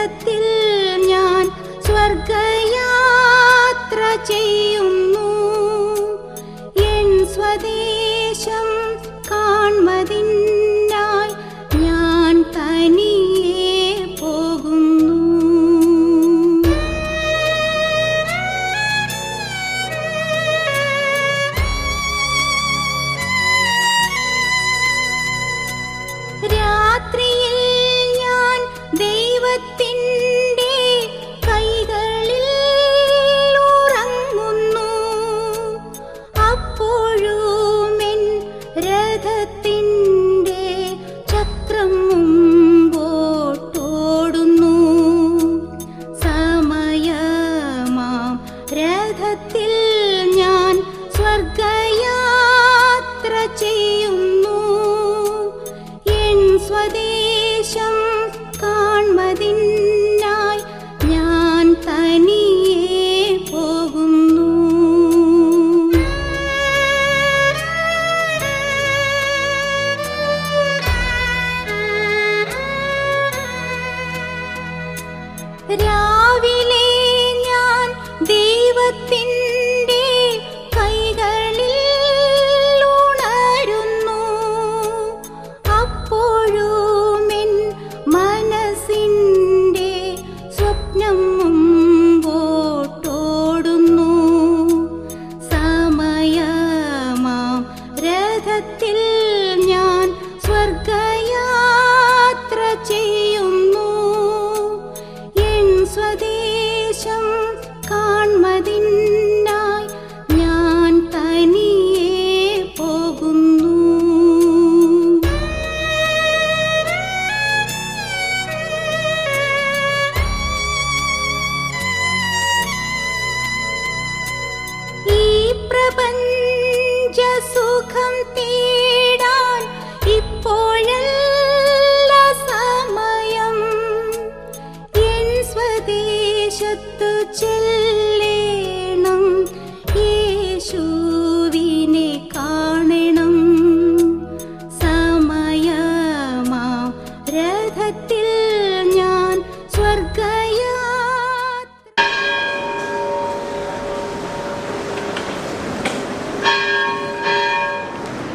രഥത്തിൽ ഞാൻ സ്വർഗയാത്ര ചെയ്യുന്നു. എൻ സ്വദേശം കാൺമതിനായി ഞാൻ തനിയെ പോകുന്നു. രാത്രിയിൽ ഞാൻ ദൈവത്തിൻ്റെ കൈകളിൽ ഉറങ്ങുന്നു. അപ്പോഴും എൻ രഥത്തിൻ്റെ ചക്രം മുമ്പോട്ടോടുന്നു. സമയമാം രഥത്തിൽ ഞാൻ സ്വർഗയാത്ര ചെയ്യുന്നു. എൻ സ്വദേശം കാൺമതിനായി ഞാൻ തനിയെ പോകുന്നു. രാവിലെ ഞാൻ ദൈവത്തിൻ്റെ കൈകളിൽ ഉണരുന്നു. അപ്പോഴും എൻ മനസ്സിൻ്റെ സ്വപ്നം മുമ്പോട്ടോടുന്നു. സമയമാം രഥത്തിൽ ഞാൻ സ്വർഗയാത്ര ചെയ്യുന്നു. എൻ സ്വദേശം കാൺമതിനായി ഞാൻ തനിയെ പോകുന്നു. ഈ പ്രപഞ്ച സുഖം തേടാൻ ഇപ്പോഴല്ല സമയം. എൻ സ്വദേശത്തു ചെല്ലേണം. യേശുവിനെ കാണണം. സമയമാം രഥത്തിൽ ഞാൻ സ്വർഗയാത്ര.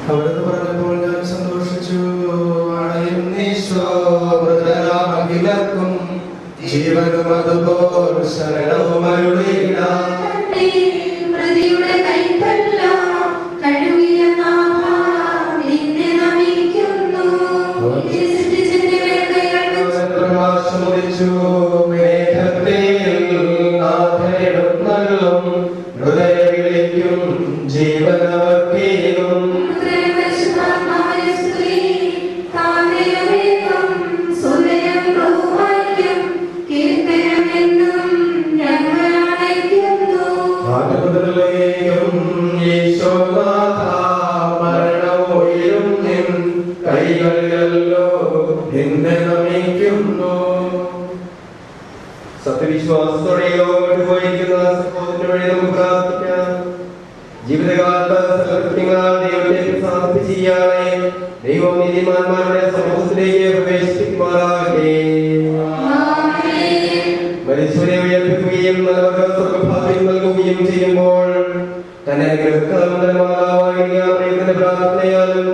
അവിടുന്ന് പറഞ്ഞപ്പോൾ ഞാൻ സന്തോഷിച്ചു. അണയുന്നീശ്വരനാമകിലർക്കും ജീവനും അതുപോൽ ശരണവും അരുളിയിടാം. പ്രതിയുടെ കൈപ്പെല്ലാം കഴുകിയ നാഥ നിന്നെ നമിക്കുന്നു. പ്രകാശമുദിച്ചു മേഘത്തിൽ നാഥനെടുന്നള്ളും ഹൃദയവിളിക്കും ജീവനവർക്കേകും. സത്യവിശ്വാസത്തോടെ ലോകത്ത് പോയിരിക്കുന്ന സഹോദരന് വഴി നമുക്ക് പ്രാർത്ഥിക്കാം. ജീവിതകാലത്ത് സകലകൃത്യങ്ങളാൽ ദൈവത്തെ പ്രസാദിപ്പിക്കുകയാണ്. ദൈവം നീതിമാന്മാരുടെ സമൂഹത്തിലേക്ക് പ്രവേശിപ്പിക്കുമാറാകട്ടെ. മരിച്ചവരെ ഉയർപ്പിക്കുകയും നല്ലവർക്ക് സ്വർഗ്ഗഭാഗ്യം നൽകുകയും ചെയ്യുമ്പോൾ തന്നെ ഗ്രഹത്തിന്റെ പ്രാർത്ഥനയാലും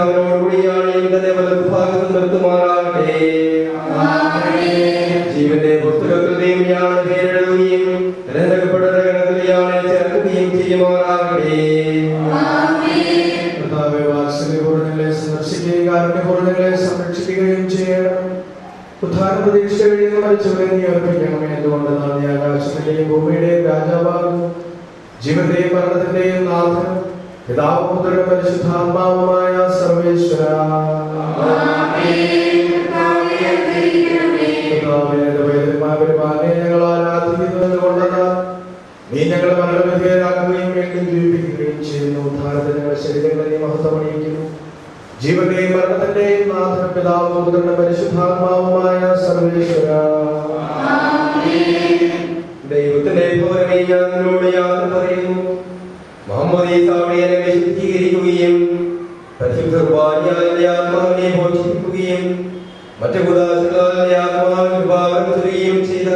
അവനോടുകൂടിയാണ് തന്റെ വലതുഭാഗത്ത് നിർത്തുമാറാകട്ടെ. ജീവന്റെ പുസ്തകത്തിൽ ദൈവം പേരെഴുതുകയും തിരഞ്ഞെടുക്കപ്പെട്ട ഗണത്തിലെയാണ് ചേർക്കുകയും ചെയ്യുമാറാകട്ടെ. വാത്സല്യപൂർണ്ണങ്ങളെ സന്ദർശിക്കുകയും കാരുണ്യപൂർണ്ണങ്ങളെ സംരക്ഷിക്കുകയും ചെയ്യണം. ഉദ്ധാന പ്രതീക്ഷ കഴിയുന്ന മരിച്ചവരെ നീ അർപ്പിക്കണമേ. എന്തുകൊണ്ട് നീ ആകാശത്തിന്റെയും ഭൂമിയുടെയും രാജാവാകുന്നു. ജീവന്റെയും മരണത്തിന്റെയും നാഥൻ പിതാവും പുത്രനും പരിശുദ്ധാത്മാവുമായ സർവേശ്വര. ഞങ്ങൾ ആരാധിക്കുന്നത് കൊണ്ടെന്നാൽ നീ ഞങ്ങളെ മരണവിധേയരാക്കുകയും വീണ്ടും ജീവിപ്പിക്കുകയും ചെയ്യുന്നു. ഉദ്ധാനത്തിൽ ഞങ്ങളുടെ ശരീരങ്ങളെ നീ മഹത്വമണിയിക്കുന്നു. ജീവന്റെയും മരണത്തിന്റെയും നാഥൻ പിതാവും പുത്രനും പരിശുദ്ധാത്മാവുമായ സർവേശ്വര. ദൈവത്തിന്റെ ഭവനമേ ഞാൻ നിന്നോട് യാത്ര പറയുന്നു. മുഹമ്മദീസാവിനെ വിശുദ്ധീകരിക്കുകയും പരിശുദ്ധ കുർബാനയാൽ ആത്മാവിനെ പോഷിപ്പിക്കുകയും മറ്റു ഉദാസകളാൽ ആത്മാവിൽ ഭാവം ചൊരിയുകയും ചെയ്ത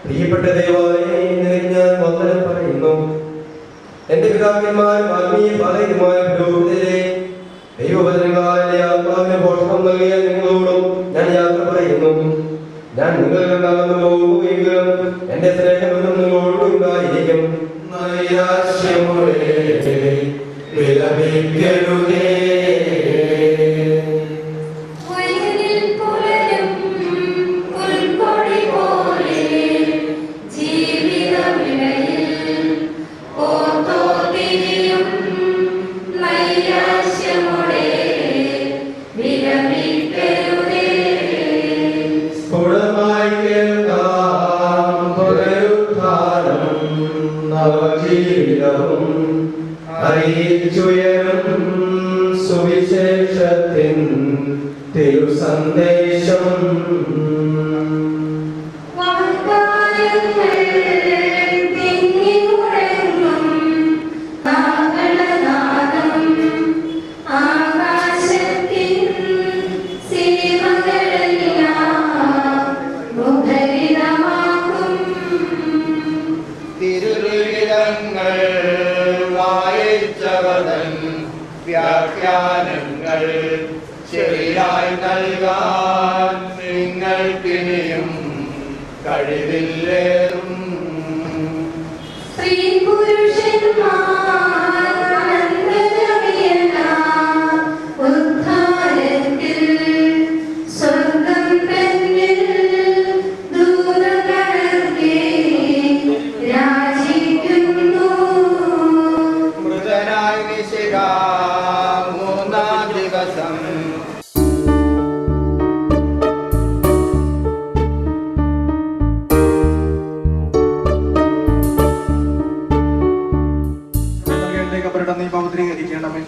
പ്രിയപ്പെട്ട ദേവാലയമേ, നിനക്ക് ഞാൻ വന്ദനം പറയുന്നു. എന്റെ പിതാക്കന്മാരും ആത്മീയ പാലകരുമായ പുരോഹിതരെ, ദൈവവചനങ്ങളായ ആത്മാവിന് പോഷണം നൽകിയ നിങ്ങളോടും ഞാൻ യാത്ര പറയുന്നു. ഞാൻ നിങ്ങളിൽ ഉണ്ടാകുന്ന പോകുമെങ്കിലും എന്റെ സ്നേഹമെന്നും നിങ്ങളോടും ഉണ്ടായിരിക്കും. വയലിൽ പുലരും പുൽക്കൊടി പോലെ ജീവിതവിളയിൽ ഓർത്തോതിരിയും നൈരാശ്യമോടെ വിരമിക്കരുതേ. സ്ഫുടമായി കേൾക്കാം പുനരുദ്ധാനം, നവജീവിതവും അറിയിച്ചുയരും സുവിശേഷത്തിൻ തിരുസന്ദേശം. വാഗ്ദാനങ്ങൾ തിങ്ങിമുഴങ്ങും കാഹളനാദം ആകാശത്തിൻ സീമകളെല്ലാം മുഖരിതമാക്കും. തിരുവിടങ്ങൾ വായിച്ചവതൻ വ്യാഖ്യാനങ്ങൾ ശരിയായി നൽകാൻ നിങ്ങൾക്കിനിയും കഴിവില്ലേറും. സ്ത്രീ പുരുഷന്മാർ അനന്തരമിയെല്ലാം ഉദ്ധാരത്തിൽ സ്വർഗം തന്നിൽ ദൂതഗണത്തെ രാജിക്കുന്നു. മൃതനായി നിശിക മൂന്നാം ദിവസം നീ പവിത്രീകരിക്കണമേ.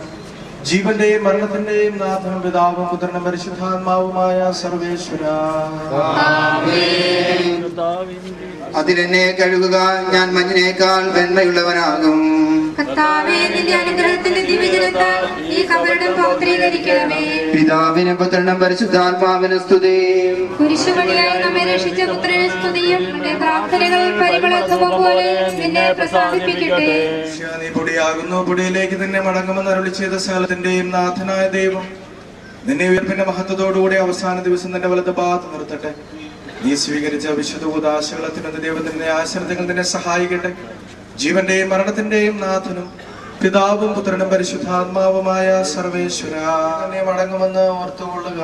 ജീവന്റെയും മരണത്തിന്റെയും നാഥനും പിതാവും പുത്രനും പരിശുദ്ധാത്മാവുമായ സർവേശ്വര, അതിലെന്നെ കഴുകുക, ഞാൻ മഞ്ഞിനേക്കാൾ വെണ്മയുള്ളവനാകും. കർത്താവേ, നിന്റെ അനുഗ്രഹത്തിന്റെ ദിവ്യജലത്താൽ ഈ കബറിടം പവിത്രീകരിക്കണമേ. പിതാവിനും പുത്രനും പരിശുദ്ധാത്മാവിനും സ്തുതി. കുരിശുവഴിയായി നമ്മെ രക്ഷിച്ച പുത്രനെ സ്തുതിയും. നിന്റെ പ്രാർത്ഥനകൾ പരിമളധൂപം പോലെ നിന്നെ പ്രസാദിപ്പിക്കട്ടെ. നീ പൊടിയാകുന്നു, പൊടിയിലേക്ക് തന്നെ മടങ്ങുമെന്ന് അരുളി ചെയ്ത സകലത്തിന്റെയും നാഥനായ ദൈവം നിന്നെ ഉയർപ്പിന്റെ മഹത്വത്തോടുകൂടി അവസാന ദിവസം നിന്റെ വലത് ഭാഗത്ത് നിർത്തട്ടെ. നീ സ്വീകരിച്ച വിശുദ്ധ ഉദാശകളത്തിന് ദൈവത്തിന്റെ ആശ്രയങ്ങൾ നിന്നെ സഹായിക്കട്ടെ. ജീവന്റെയും മരണത്തിന്റെയും നാഥനും പിതാവും പുത്രനും പരിശുദ്ധാത്മാവുമായ സർവേശ്വര, നീ മടങ്ങുമെന്ന് ഓർത്തുകൊള്ളുക.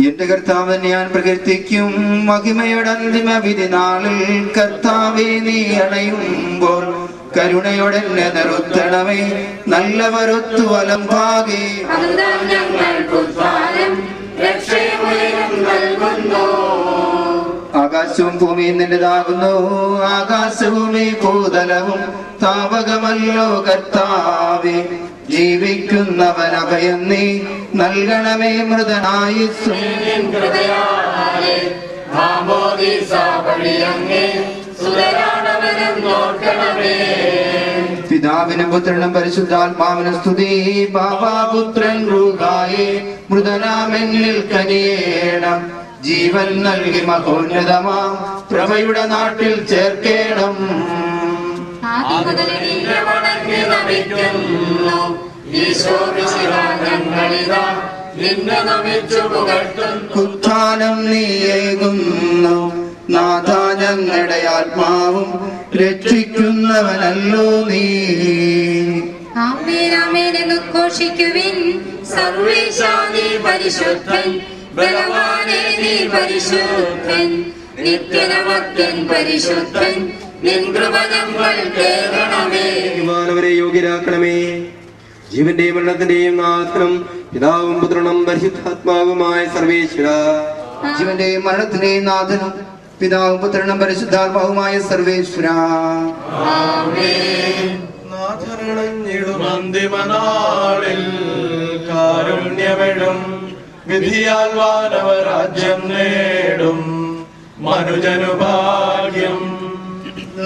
എന്റെ കർത്താവിനെ ഞാൻ പ്രകീർത്തിക്കും. മഹിമയുടെ അന്തിമ വിധി നാളിൽ കർത്താവെ നീ അണയുമ്പോൾ കരുണയോടെ എന്നെ നിർത്തണമേ. നല്ലവരൊത്തു വലം ഭാഗേ ആകാശവും ഭൂമിയും നിന്റേതാകുന്നു. ആകാശവും ഈ ഭൂതലവും താവകമല്ലോ കർത്താവേ. ജീവിക്കുന്നവൻ അഭയം നീ നൽകണമേ. മൃതനായുസ്സും പിതാവിനും പുത്രനും പരിശുദ്ധാത്മാവിനും സ്തുതി. ബാബാപുത്രൻ റൂഹായേ, മൃതനാമെന്നിൽ കനിയേണം. ജീവൻ നൽകി മഹോന്നതമാം പ്രഭയുടെ നാട്ടിൽ ചേർക്കേണം. ഉത്ഥാനം നീയേകുന്നു നാഥ, ഞങ്ങളുടെ ആത്മാവും രക്ഷിക്കുന്നവനല്ലോ നീ. ആമേൻ ആമേൻ എന്ന് ഘോഷിക്കുവിൻ. സർവേശാ നീ പരിശുദ്ധൻ, ബലവാനേ നീ പരിശുദ്ധൻ, നിത്യനമത്യൻ പരിശുദ്ധൻ. നിൻ കൃപ ഞങ്ങൾ കേൾക്കണമേ. യജമാനവരെ യോഗ്യരാക്കണമേ. ജീവന്റെയും മരണത്തിന്റെയും നാഥനും പിതാവും പുത്രനും പരിശുദ്ധാത്മാവുമായ സർവേശ്വര, ജീവന്റെയും മരണത്തിന്റെയും നാഥനും പിതാവും പുത്രനും പരിശുദ്ധാത്മാവുമായ സർവേശ്വര. നാഥനണഞ്ഞിടും അന്തിമനാളിൽ കാരുണ്യമെഴും വിധിയാൽ വാനവരാജ്യം നേടും മനുജനു ഭാഗ്യം.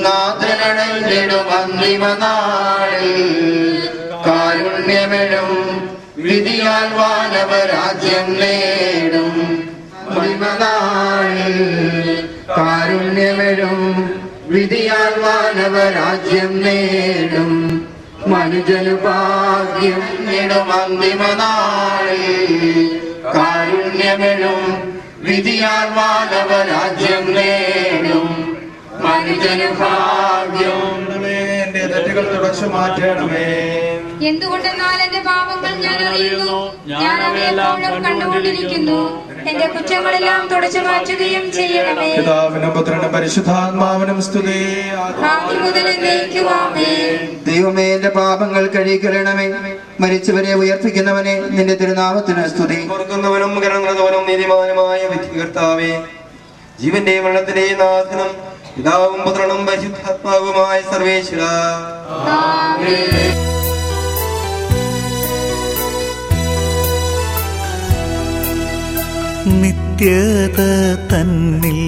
നാഥനടഞ്ഞിടും അന്തിമ നാളിൽ കാരുണ്യമെഴും വിധിയാൽ വാനവരാജ്യം നേടും. അന്തിമ നാളിൽ കാരുണ്യമെഴും വിധിയാൽ വാനവരാജ്യം നേടും. മനുജനു ഭാഗ്യം നേടും അന്തിമ നാളിൽ കാരുണ്യമെഴും വിധിയാൽ മാനവരാജ്യം നേടും. മനുജനു ഭാഗ്യം. എന്റെ തെറ്റുകൾ തുടച്ചു മാറ്റണമേ. എന്തുകൊണ്ടെന്നാൽ എന്റെ പാപങ്ങൾ ഞാൻ അറിയുന്നു, ഞാൻ അവയെപ്പോഴും കണ്ടുകൊണ്ടിരിക്കുന്നു. എന്റെ കുറ്റങ്ങളെല്ലാം തുടച്ചു മാറ്റുകയും ചെയ്യണമേ. പിതാവിനും പുത്രനും പരിശുദ്ധാത്മാവിനും സ്തുതി. ആദ്യം മുതൽ എന്നേക്കും ആമേൻ. ദൈവമേ, എന്റെ പാപങ്ങൾ കഴുകിക്കളയണമേ. മരിച്ചവരെ ഉയർപ്പിക്കുന്നവനെ, നിന്റെ തിരുനാമത്തിന് സ്തുതി. ഓർക്കുന്നവനും കരുണയുള്ളവനും നീതിമാനുമായ വിധികർത്താവേ, ജീവന്റെയും മരണത്തിന്റെയും നാഥനും പിതാവും പുത്രനും പരിശുദ്ധാത്മാവുമായ സർവേശ്വരാ, ആമേൻ. നിത്യത തന്നിൽ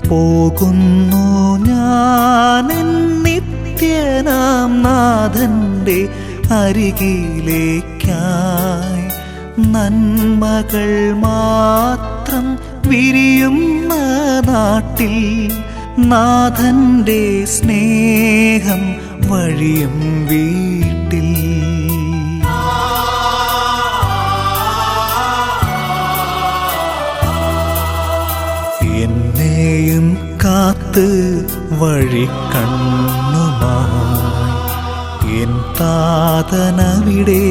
പോകുന്നു ഞാൻ, നിത്യനാം നാഥന്റെ അരികിലേക്കായി. നന്മകൾ മാത്രം വിരിയുന്ന നാട്ടിൽ നാഥന്റെ സ്നേഹം വഴിയും വീട്ടിൽ. എന്നെയും കാത്ത് വഴി കണ്ണുമായി എൻ താതനവിടെ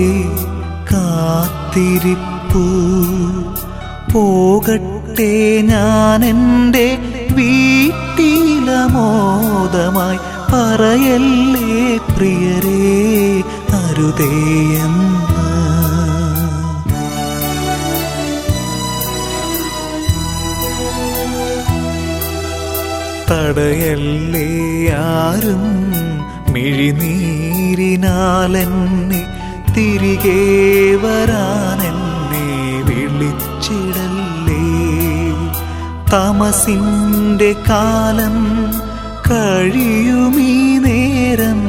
കാത്തിരിപ്പു. പോകട്ടെ ഞാൻ എൻ്റെ വീട്ടിലമോദമായി, പറയല്ലേ പ്രിയരേ അരുതേയെന്ന്. തടയല്ലേ ആരും മിഴിനീരിനാലെന്നെ, തിരികെ വരാനെന്നെ വിളിച്ചിടല്ലേ. തമസിൻ്റെ കാലം കഴിയുമീ നേരം,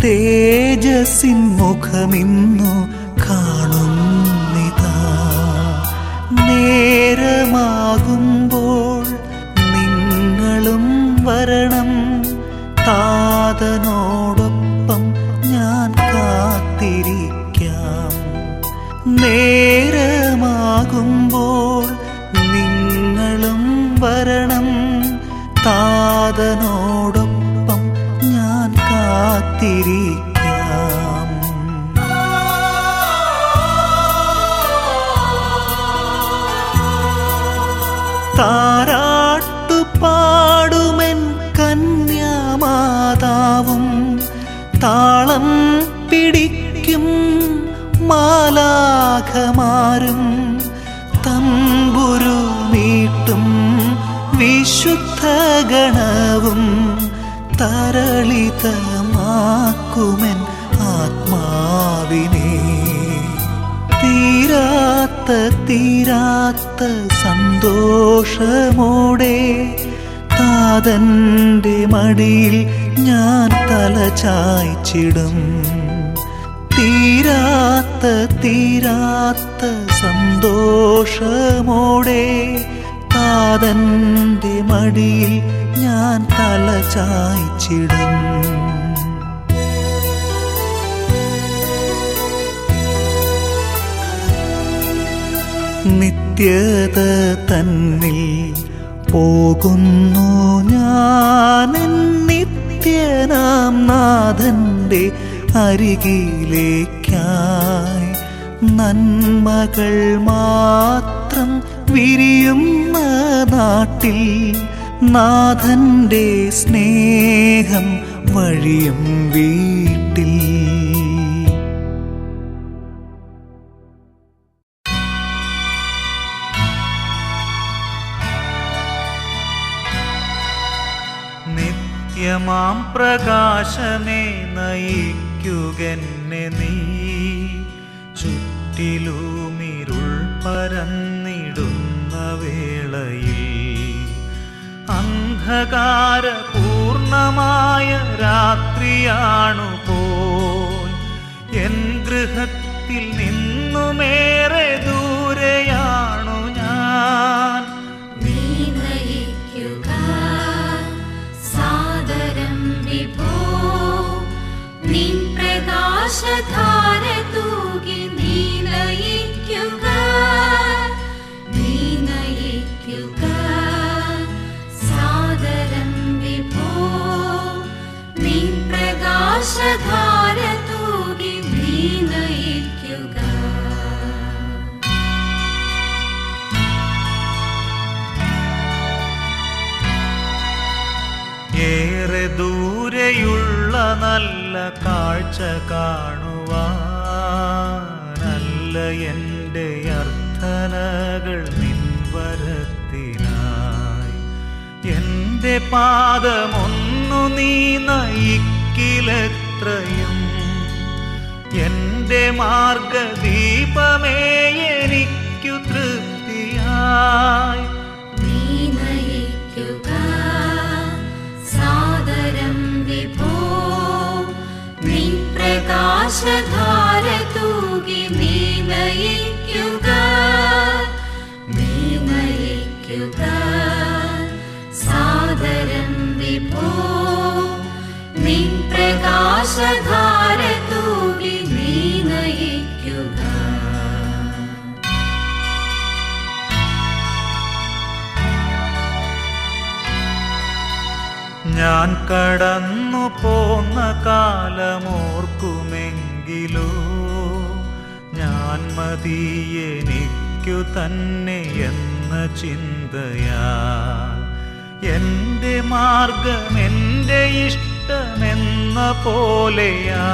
തേജസ്സിൻ മുഖമിന്നു കാണുന്നിതാ. നേരമാകുമ്പോൾ നിങ്ങളും വരണം, താതനോടൊപ്പം ഞാൻ കാത്തിരിക്കാം. നേരമാകുമ്പോൾ നിങ്ങളും വരണം, താതനോടൊപ്പം ഞാൻ കാത്തിരിക്കാം. താരാട്ടുപാടുമെൻ കന്യാമാതാവും, താളം പിടിക്കും മാലാഖമാരും, തമ്പുരു മീട്ടും വിശുദ്ധ ഗണവും, തരളിതമാക്കുമെൻ ആത്മാവിനെ. തീരാത്ത തീരാത്ത സന്തോഷമോടെ താതന്റെ മടിയിൽ ഞാൻ തലചായ്ച്ചിടും. തീരാത്ത തീരാത്ത സന്തോഷമോടെ താതന്റെ മടിയിൽ ഞാൻ തലചായ്ച്ചിടും. നിത്യത തന്നിൽ പോകുന്നു ഞാൻ, നിത്യനാം നാഥന്റെ അരികിലേക്കായി. നന്മകൾ മാത്രം വിരിയുന്ന നാട്ടിൽ നാഥന്റെ സ്നേഹം വഴിയും വീട്ടിൽ. നിത്യമാം പ്രകാശമേ നയിക്കുകെന്നെ നീ, ചുറ്റിലുമിരുൾ പരന്നിടുന്ന വേളയിൽ അന്ധകാര പൂർണ്ണ പൂർണ്ണമായ രാത്രിയാണു പോൽ എൻ ഗൃഹത്തിൽ നിന്നുമേറെ ദൂരെയാണു ഞാൻ. നീ നയിക്കുക സാദരം വിഭോ, നിൻ പ്രകാശധാര തൂകി നീ നയിക്കുക, നീ നയിക്കുക സാദരം വിഭോ, നിൻ പ്രകാശധാര തൂകി നീ നയിക്കുക. ഏറെ ദൂരെയുള്ള നല്ല കാഴ്ച കാണുവാനല്ല എൻ്റെ അർത്ഥനകൾ നിൻവരത്തിനായി. എൻ്റെ പാദമൊന്നു നീ നയിക്കിലെത്രയും, എൻ്റെ മാർഗദീപമേ എനിക്കു തൃപ്തിയായി. നീ നയിക്കുക സാദരം വിഭോ, നിൻ പ്രകാശധാര തൂകി നീ നയിക്കുക, നീ നയിക്കുക സാദരം വിഭോ, നിൻ പ്രകാശധാര തൂകി നീ നയിക്കുക. ഞാൻ കടന്നു പോന്ന കാലമോർക്കുമെങ്കിലോ, ഞാൻ മതി എനിക്കു തന്നെ എന്ന ചിന്തയാൽ എൻ്റെ മാർഗം എൻ്റെ ഇഷ്ടമെന്ന പോലെയാ.